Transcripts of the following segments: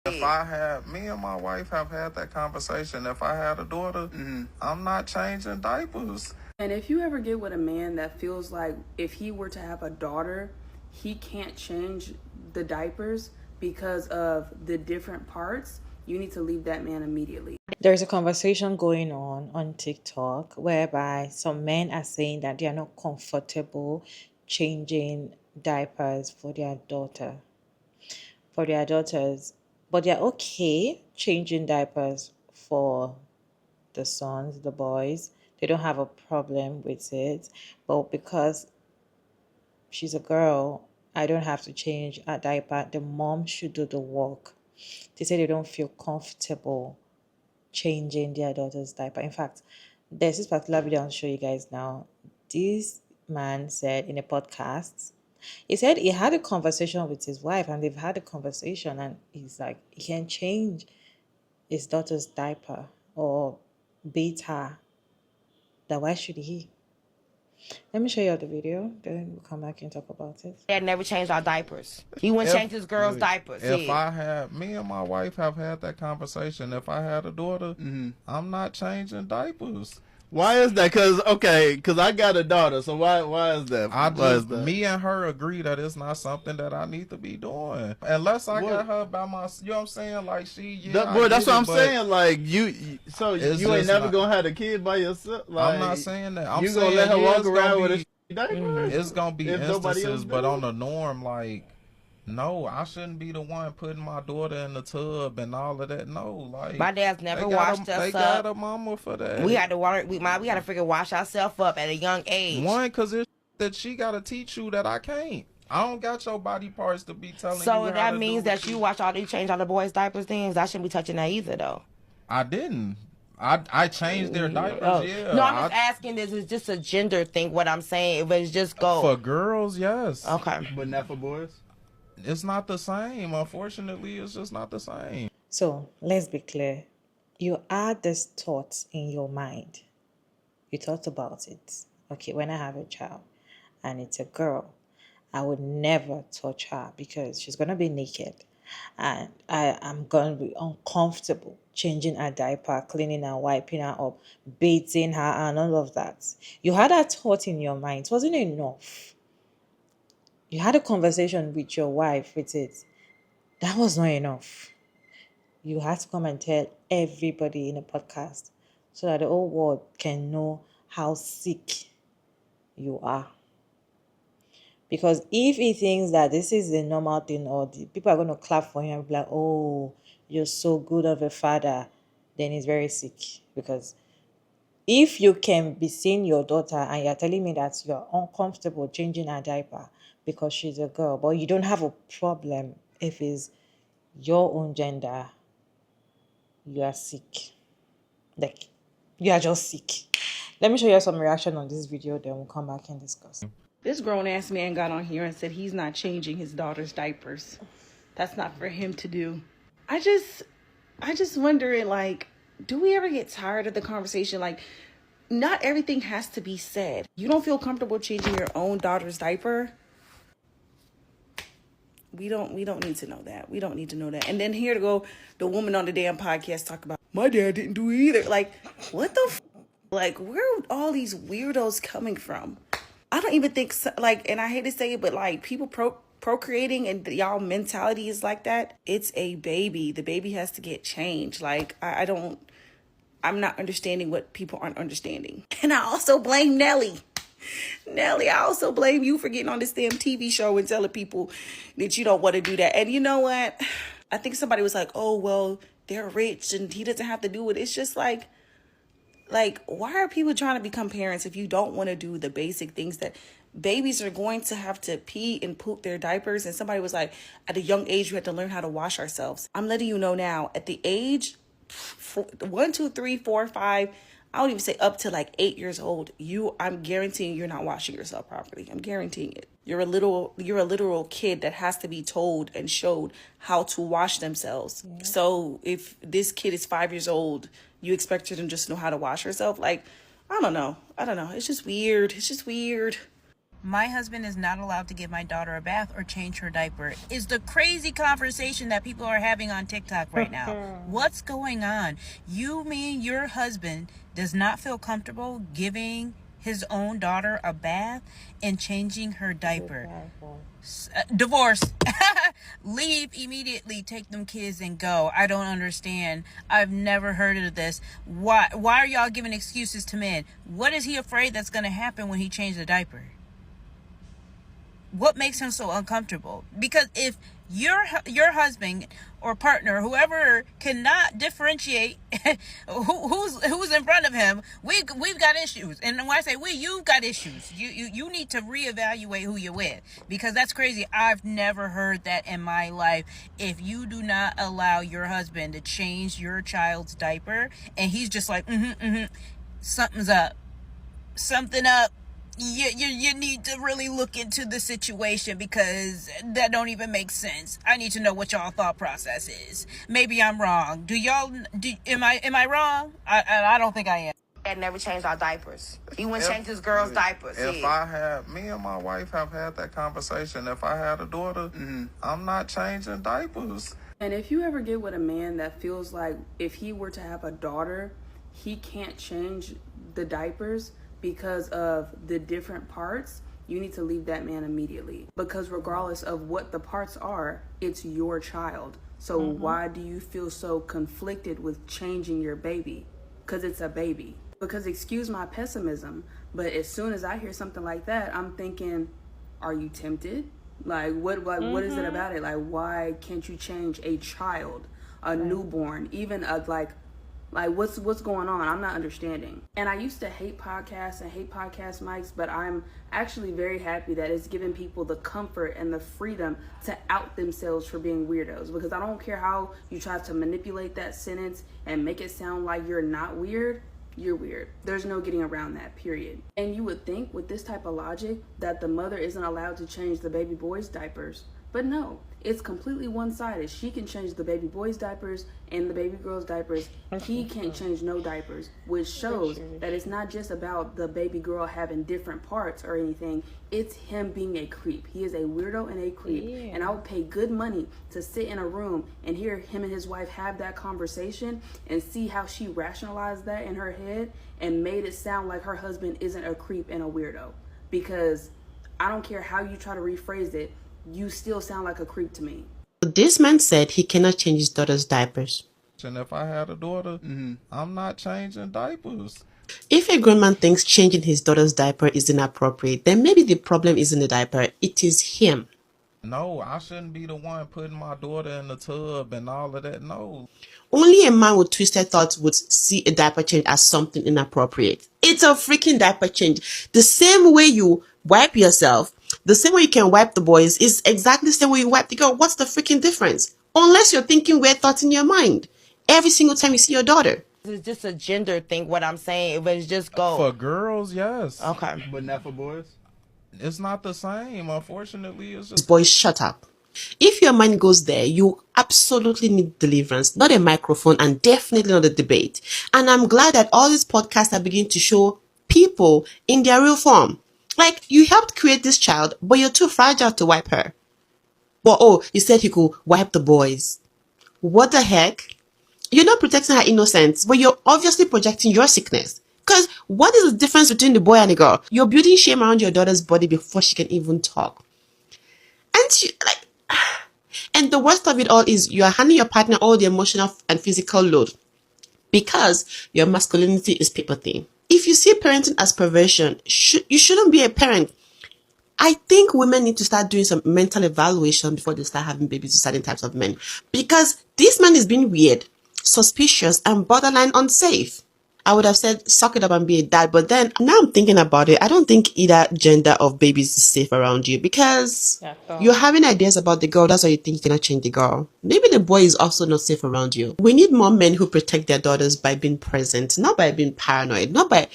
If I had, me and my wife have had that conversation. If I had a daughter, I'm not changing diapers. And if you ever get with a man that feels like if he were to have a daughter, he can't change the diapers because of the different parts, you need to leave that man immediately. There's a conversation going on TikTok whereby some men are saying that they are not comfortable changing diapers for their daughters, but they're okay changing diapers for the sons, the boys. They don't have a problem with it, but because she's a girl, I don't have to change a diaper. The mom should do the work. They say they don't feel comfortable changing their daughter's diaper. In fact, there's this particular video I'll show you guys now. This man said in a podcast, he said he had a conversation with his wife and they've had a conversation and he's like, he can change his daughter's diaper or beat her. That why should he? Let me show you the video, then we'll come back and talk about it. Dad never changed our diapers. He wouldn't change his girl's diapers. If I had, me and my wife have had that conversation. If I had a daughter, I'm not changing diapers. Why is that? Because I got a daughter, so why is that? Me and her agree that it's not something that I need to be doing. Unless I got her by my, you know what I'm saying? Like that's what I'm saying. Like you ain't never gonna have a kid by yourself. Like, I'm not saying that. I'm you saying gonna let her walk around with a diaper? It's gonna be instances, but on the norm, like, no, I shouldn't be the one putting my daughter in the tub and all of that. No, like, my dad's never washed us up. They got a mama for that. We had to we had to figure wash ourselves up at a young age. One, because it's that she got to teach you that I can't. I don't got your body parts to be telling you. So that means that you change all the boys' diapers things. I shouldn't be touching that either, though. I didn't. I changed their diapers, yeah. No, I'm just asking this. It's just a gender thing, what I'm saying. If it's just go. For girls, yes. Okay. But not for boys? It's not the same. Unfortunately, it's just not the same. So let's be clear. You add this thought in your mind. You thought about it. Okay, when I have a child and it's a girl, I would never touch her because she's going to be naked. And I am going to be uncomfortable changing her diaper, cleaning her, wiping her up, bathing her, and all of that. You had that thought in your mind. It wasn't enough. You had a conversation with your wife with it. That was not enough. You had to come and tell everybody in a podcast so that the whole world can know how sick you are. Because if he thinks that this is a normal thing or the people are going to clap for him and be like, oh, you're so good of a father, then he's very sick. Because if you can be seeing your daughter and you're telling me that you're uncomfortable changing her diaper because she's a girl, but you don't have a problem if it's your own gender, you are sick. Like, you are just sick. Let me show you some reaction on this video, then we'll come back and discuss. This grown-ass man got on here and said he's not changing his daughter's diapers. That's not for him to do. I just wondering, like, do we ever get tired of the conversation? Like, not everything has to be said. You don't feel comfortable changing your own daughter's diaper? We don't need to know that. We don't need to know that. And then here to go, the woman on the damn podcast talk about, my dad didn't do it either. Like, what the like, where are all these weirdos coming from? I don't even think, like, and I hate to say it, but like, people procreating and y'all mentality is like that. It's a baby. The baby has to get changed. Like, I'm not understanding what people aren't understanding. And I also blame Nelly. Nelly, I also blame you for getting on this damn TV show and telling people that you don't want to do that. And you know what? I think somebody was like, oh, well, they're rich and he doesn't have to do it. It's just like, why are people trying to become parents if you don't want to do the basic things that babies are going to have to pee and poop their diapers? And somebody was like, at a young age, we have to learn how to wash ourselves. I'm letting you know now, at the age 1, 2, 3, 4, 5, I don't even say up to like 8 years old, I'm guaranteeing you're not washing yourself properly. I'm guaranteeing it. You're a literal kid that has to be told and showed how to wash themselves. Yeah. So if this kid is 5 years old, you expect her to just know how to wash herself? Like, I don't know. It's just weird. my husband is not allowed to give my daughter a bath or change her diaper is the crazy conversation that people are having on TikTok right now. What's going on? You mean your husband does not feel comfortable giving his own daughter a bath and changing her diaper? Divorce. Leave immediately. Take them kids and go. I don't understand. I've never heard of this. Why are y'all giving excuses to men? What is he afraid that's going to happen when he changes the diaper? What makes him so uncomfortable? Because if your husband or partner, whoever, cannot differentiate who's in front of him, we've got issues. And when I say you've got issues. You need to reevaluate who you're with, because that's crazy. I've never heard that in my life. If you do not allow your husband to change your child's diaper, and he's just like, something's up, something up. You need to really look into the situation, because that don't even make sense. I need to know what y'all thought process is. Maybe I'm wrong. Am I wrong? I don't think I am. And never changed our diapers. He wouldn't change his girl's diapers. If I had, me and my wife have had that conversation. If I had a daughter, I'm not changing diapers. And if you ever get with a man that feels like if he were to have a daughter, he can't change the diapers because of the different parts, you need to leave that man immediately. Because regardless of what the parts are, it's your child. So why do you feel so conflicted with changing your baby? Because it's a baby. Because, excuse my pessimism, but as soon as I hear something like that, I'm thinking, are you tempted? Like, what is it about it? Like, why can't you change a child, a newborn, even what's going on? I'm not understanding. And I used to hate podcasts and hate podcast mics, but I'm actually very happy that it's giving people the comfort and the freedom to out themselves for being weirdos. Because I don't care how you try to manipulate that sentence and make it sound like you're not weird. You're weird. There's no getting around that, period. And you would think with this type of logic that the mother isn't allowed to change the baby boy's diapers. But no, it's completely one-sided. She can change the baby boy's diapers and the baby girl's diapers. He can't change no diapers, which shows that it's not just about the baby girl having different parts or anything. It's him being a creep. He is a weirdo and a creep. Yeah. And I would pay good money to sit in a room and hear him and his wife have that conversation and see how she rationalized that in her head and made it sound like her husband isn't a creep and a weirdo. Because I don't care how you try to rephrase it, you still sound like a creep to me. This man said he cannot change his daughter's diapers. And if I had a daughter, I'm not changing diapers. If a grown man thinks changing his daughter's diaper is inappropriate, then maybe the problem isn't the diaper, it is him. No, I shouldn't be the one putting my daughter in the tub and all of that. No. Only a man with twisted thoughts would see a diaper change as something inappropriate. It's a freaking diaper change. The same way you wipe yourself, the same way you can wipe the boys is exactly the same way you wipe the girl. What's the freaking difference? Unless you're thinking weird thoughts in your mind every single time you see your daughter. It's just a gender thing, what I'm saying. But it's just go. For girls, yes. Okay. But not for boys? It's not the same. Unfortunately, it's just... Boys, shut up. If your mind goes there, you absolutely need deliverance, not a microphone, and definitely not a debate. And I'm glad that all these podcasts are beginning to show people in their real form. Like, you helped create this child, but you're too fragile to wipe her. But you said you could wipe the boys. What the heck? You're not protecting her innocence, but you're obviously projecting your sickness. Because what is the difference between the boy and the girl? You're building shame around your daughter's body before she can even talk. And the worst of it all is you are handing your partner all the emotional and physical load because your masculinity is paper thin. If you see parenting as perversion, you shouldn't be a parent. I think women need to start doing some mental evaluation before they start having babies with certain types of men. Because this man is being weird, suspicious, and borderline unsafe. I would have said, suck it up and be a dad. But then, now I'm thinking about it, I don't think either gender of babies is safe around you. Because you're having ideas about the girl, that's why you think you cannot change the girl. Maybe the boy is also not safe around you. We need more men who protect their daughters by being present, not by being paranoid, not by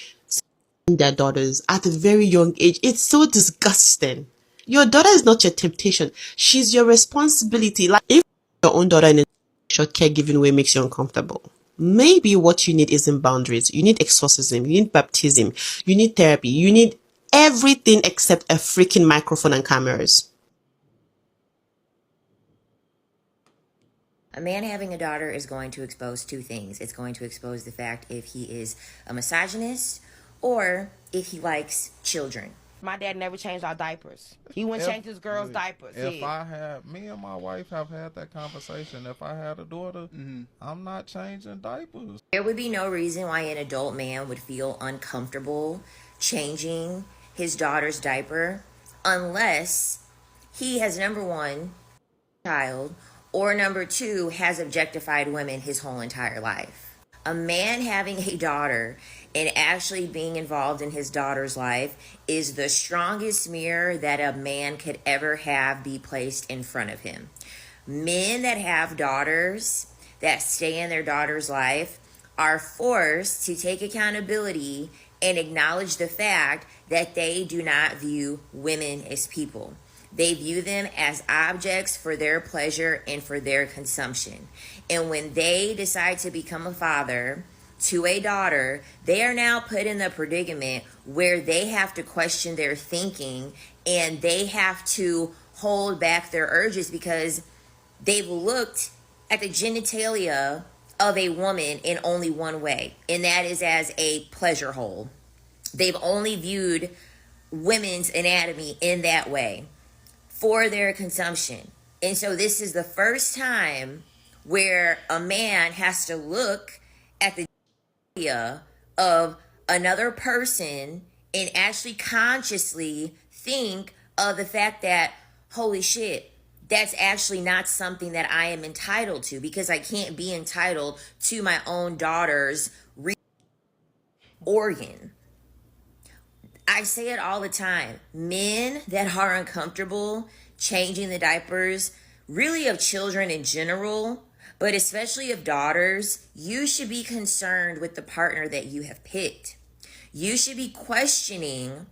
their daughters at a very young age. It's so disgusting. Your daughter is not your temptation. She's your responsibility. Like, if your own daughter in a short caregiving way makes you uncomfortable, maybe what you need isn't boundaries. You need exorcism. You need baptism. You need therapy. You need everything except a freaking microphone and cameras. A man having a daughter is going to expose two things. It's going to expose the fact if he is a misogynist or if he likes children. My dad never changed our diapers. He wouldn't change his girls' diapers. Me and my wife have had that conversation. If I had a daughter, I'm not changing diapers. There would be no reason why an adult man would feel uncomfortable changing his daughter's diaper unless he has, number one, child, or number two, has objectified women his whole entire life. A man having a daughter and actually being involved in his daughter's life is the strongest mirror that a man could ever have be placed in front of him. Men that have daughters that stay in their daughter's life are forced to take accountability and acknowledge the fact that they do not view women as people. They view them as objects for their pleasure and for their consumption. And when they decide to become a father to a daughter, they are now put in the predicament where they have to question their thinking and they have to hold back their urges because they've looked at the genitalia of a woman in only one way, and that is as a pleasure hole. They've only viewed women's anatomy in that way for their consumption. And so this is the first time where a man has to look at the idea of another person and actually consciously think of the fact that, holy shit, that's actually not something that I am entitled to, because I can't be entitled to my own daughter's organ. I say it all the time. Men that are uncomfortable changing the diapers, really of children in general, but especially of daughters, you should be concerned with the partner that you have picked. You should be questioning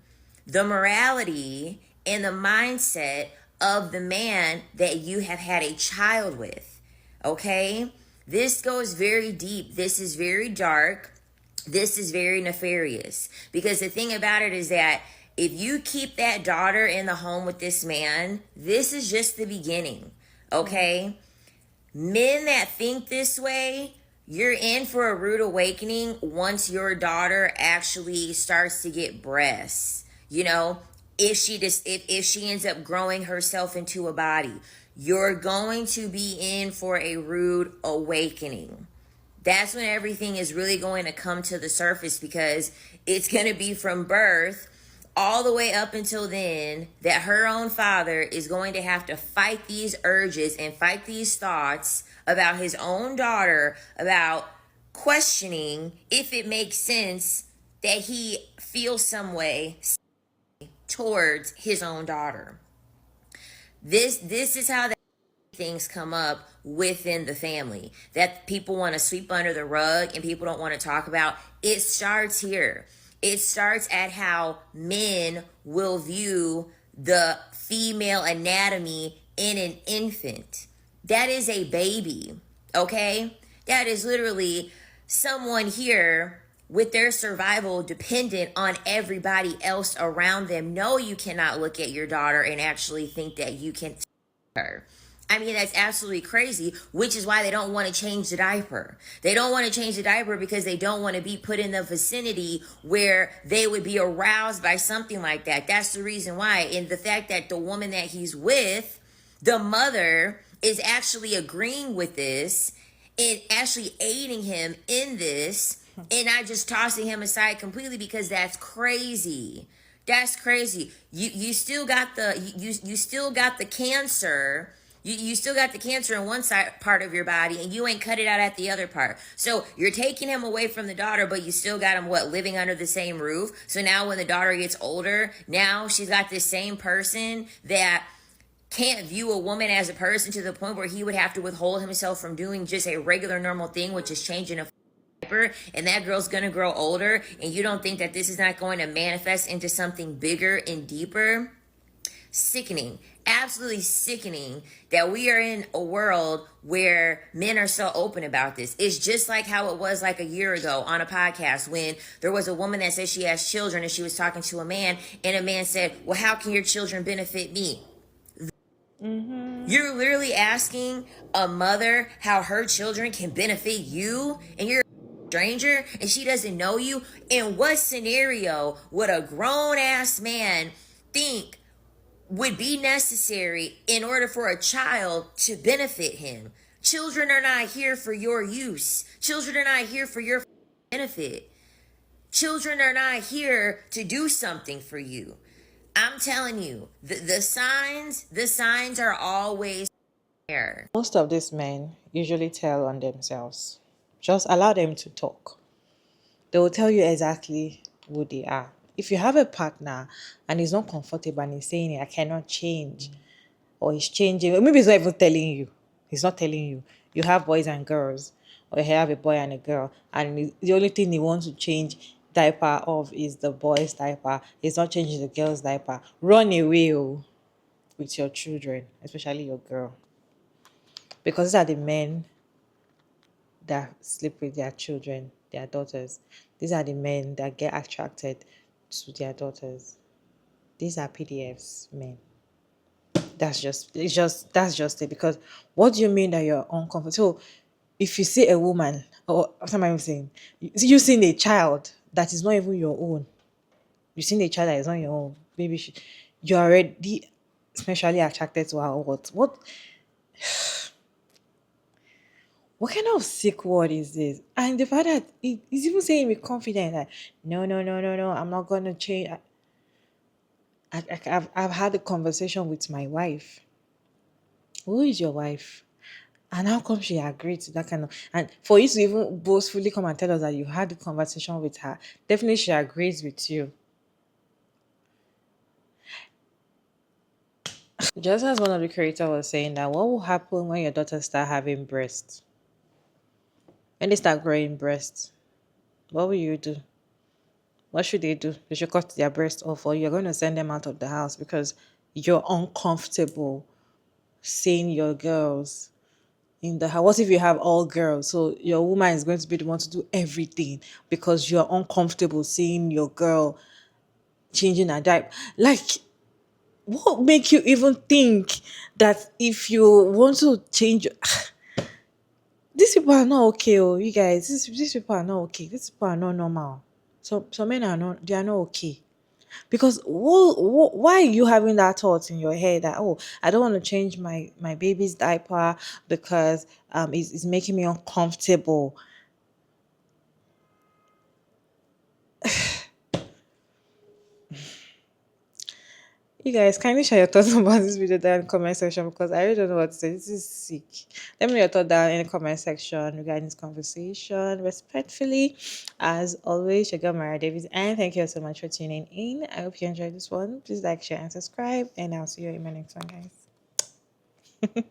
the morality and the mindset of the man that you have had a child with. Okay? This goes very deep. This is very dark. This is very nefarious, because the thing about it is that if you keep that daughter in the home with this man, this is just the beginning, okay? Men that think this way, you're in for a rude awakening once your daughter actually starts to get breasts. You know, if she ends up growing herself into a body, you're going to be in for a rude awakening. That's when everything is really going to come to the surface, because it's going to be from birth all the way up until then that her own father is going to have to fight these urges and fight these thoughts about his own daughter, about questioning if it makes sense that he feels some way towards his own daughter. This is how things come up within the family that people want to sweep under the rug and people don't want to talk about. It starts here. It starts at how men will view the female anatomy in an infant. That is a baby, okay? That is literally someone here with their survival dependent on everybody else around them. No, you cannot look at your daughter and actually think that you can her. I mean, that's absolutely crazy, which is why they don't want to change the diaper. They don't want to change the diaper because they don't want to be put in the vicinity where they would be aroused by something like that. That's the reason why. And the fact that the woman that he's with, the mother, is actually agreeing with this and actually aiding him in this and not just tossing him aside completely, because that's crazy. That's crazy. You still got the you still got the cancer. You still got the cancer in one side part of your body, and you ain't cut it out at the other part. So you're taking him away from the daughter, but you still got him, living under the same roof. So now when the daughter gets older, now she's got this same person that can't view a woman as a person, to the point where he would have to withhold himself from doing just a regular normal thing, which is changing a diaper. And that girl's gonna grow older, and you don't think that this is not going to manifest into something bigger and deeper? sickening, absolutely sickening that we are in a world where men are so open about this. It's just like how it was like a year ago on a podcast when there was a woman that said she has children and she was talking to a man, and a man said, well, how can your children benefit me? You're literally asking a mother how her children can benefit you, and you're a stranger and she doesn't know you. In what scenario would a grown ass man think would be necessary in order for a child to benefit him? Children are not here for your use. Children are not here for your benefit. Children are not here to do something for you. I'm telling you, the signs are always there. Most of these men usually tell on themselves. Just allow them to talk. They will tell you exactly who they are. If you have a partner and he's not comfortable and he's saying, I cannot change, or he's changing, or maybe he's not even telling you. He's not telling you. You have boys and girls, or you have a boy and a girl, and the only thing he wants to change diaper of is the boy's diaper. He's not changing the girl's diaper. Run away with your children, especially your girl. Because these are the men that sleep with their children, their daughters. These are the men that get attracted to their daughters. These are PDFs, men. That's just it. Because what do you mean that you're uncomfortable? So if you see a woman, or what am I saying? You seen a child that is not even your own. You seen a child that is not your own. Maybe you're already especially attracted to her. What kind of sick word is this? And the fact that he's even saying with confidence that no, I'm not gonna change. I've had a conversation with my wife. Who is your wife? And how come she agreed to that kind of, and for you to even boastfully come and tell us that you had a conversation with her, definitely she agrees with you. Just as one of the creators was saying that what will happen when your daughters start having breasts? When they start growing breasts, what will you do? What should they do? They should cut their breast off, or you're going to send them out of the house because you're uncomfortable seeing your girls in the house. What if you have all girls? So your woman is going to be the one to do everything because you're uncomfortable seeing your girl changing her diaper. Like, what make you even think that if you want to change these people are not okay, oh you guys, these people are not okay. These people are not normal. So some men are not, they are not okay. Because why are you having that thought in your head that, oh, I don't want to change my baby's diaper because it's making me uncomfortable? You guys, kindly share your thoughts about this video down in the comment section because I really don't know what to say. This is sick. Let me know your thoughts down in the comment section regarding this conversation. Respectfully, as always, your girl Mara Davis, and thank you so much for tuning in. I hope you enjoyed this one. Please like, share, and subscribe, and I'll see you in my next one, guys.